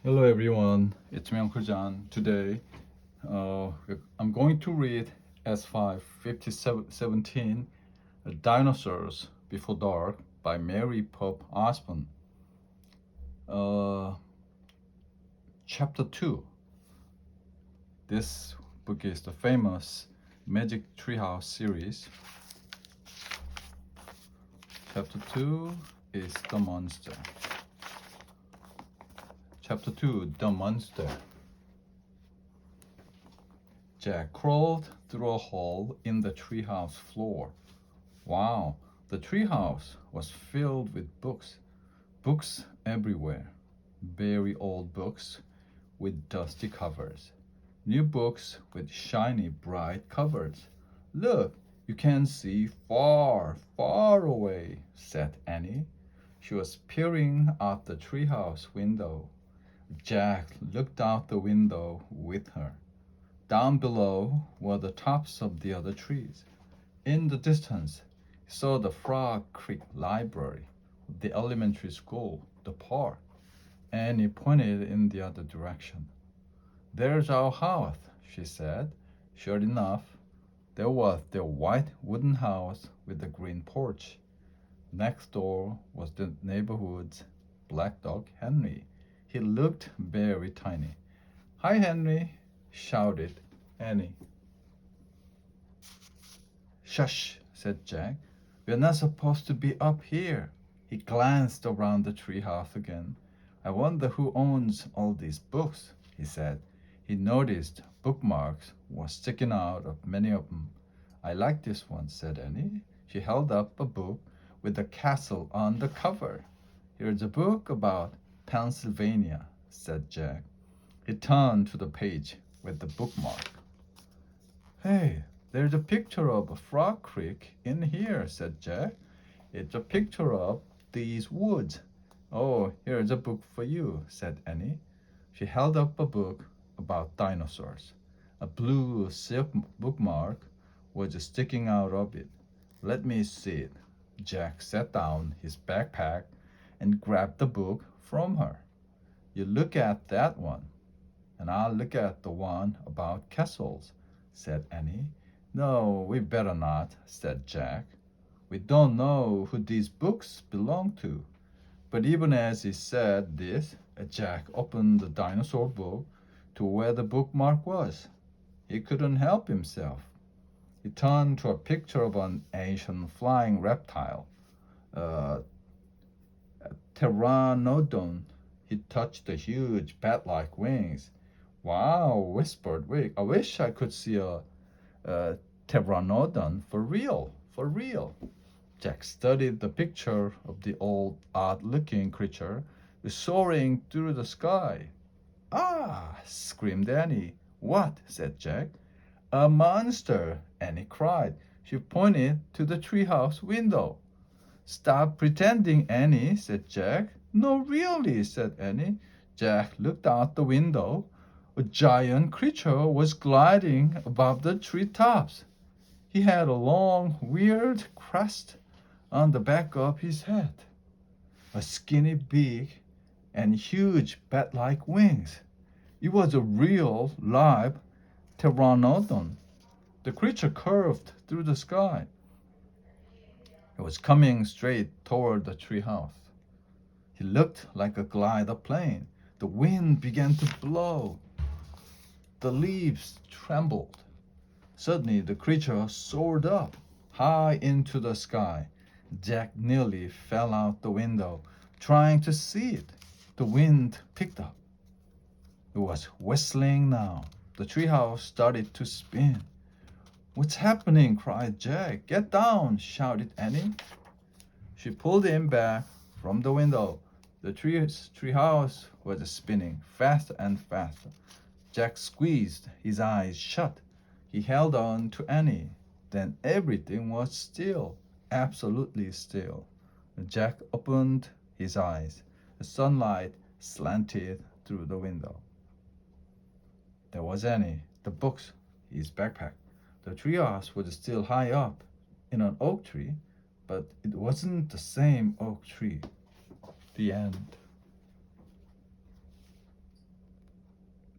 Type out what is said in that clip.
Hello everyone, it's me Uncle John. Today I'm going to read S5 5017 Dinosaurs Before Dark by Mary Pope Osborne. Uh, Chapter 2. This book is the famous Magic Treehouse series. Chapter 2 is The Monster. Chapter 2, The Monster. Jack crawled through a hole in the treehouse floor. Wow, the treehouse was filled with books. Books everywhere. Very old books with dusty covers. New books with shiny, bright covers. Look, you can see far, far away, said Annie. She was peering out the treehouse window. Jack looked out the window with her. Down below were the tops of the other trees. In the distance, he saw the Frog Creek Library, the elementary school, the park, and he pointed in the other direction. There's our house, she said. Sure enough, there was the white wooden house with the green porch. Next door was the neighborhood's black dog, Henry. He looked very tiny. Hi, Henry, shouted Annie. Shush, said Jack. We're not supposed to be up here. He glanced around the treehouse again. I wonder who owns all these books, he said. He noticed bookmarks were sticking out of many of them. I like this one, said Annie. She held up a book with a castle on the cover. Here's a book about Pennsylvania, said Jack. He turned to the page with the bookmark. Hey, there's a picture of a Frog Creek in here, said Jack. It's a picture of these woods. Oh, here's a book for you, said Annie. She held up a book about dinosaurs. A blue silk bookmark was sticking out of it. Let me see it. Jack set down his backpack and grabbed the book from her. You look at that one, and I'll look at the one about castles, said Annie. No, we better not, said Jack. We don't know who these books belong to. But even as he said this, Jack opened the dinosaur book to where the bookmark was. He couldn't help himself. He turned to a picture of an ancient flying reptile, a pteranodon. He touched the huge bat-like wings. Wow, whispered Wick. I wish I could see a pteranodon for real, for real. Jack studied the picture of the old, odd-looking creature soaring through the sky. Ah, screamed Annie. What? Said Jack. A monster, Annie cried. She pointed to the treehouse window. Stop pretending, Annie, said Jack. No, really, said Annie. Jack looked out the window. A giant creature was gliding above the treetops. He had a long, weird crest on the back of his head, a skinny beak, and huge bat-like wings. It was a real, live pteranodon. The creature curved through the sky. It was coming straight toward the treehouse. He looked like a glider plane. The wind began to blow. The leaves trembled. Suddenly, the creature soared up, high into the sky. Jack nearly fell out the window, trying to see it. The wind picked up. It was whistling now. The treehouse started to spin. What's happening? Cried Jack. Get down, shouted Annie. She pulled him back from the window. The treehouse was spinning faster and faster. Jack squeezed his eyes shut. He held on to Annie. Then everything was still, absolutely still. Jack opened his eyes. The sunlight slanted through the window. There was Annie, the books, his backpack. The treehouse was still high up in an oak tree, but it wasn't the same oak tree. The end.